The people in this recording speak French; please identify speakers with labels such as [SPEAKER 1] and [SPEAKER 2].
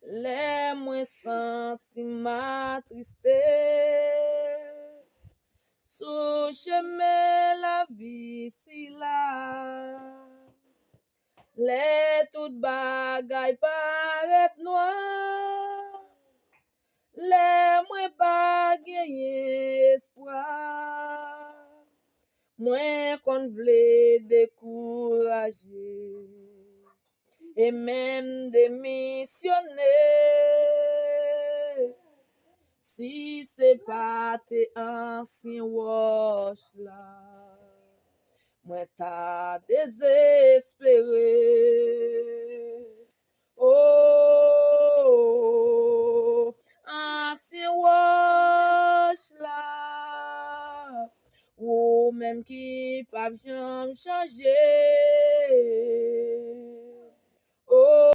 [SPEAKER 1] les moins senti ma tristesse. Sous chemin la vie si là, les toutes bagailles paraît noires, les moins pas gagner espoir, moins qu'on voulait décourager, et même démissionner. Si c'est pas tes anciens roches là, moi t'as désespéré. Oh, ancien roches là, ou même qui pas jamais changer.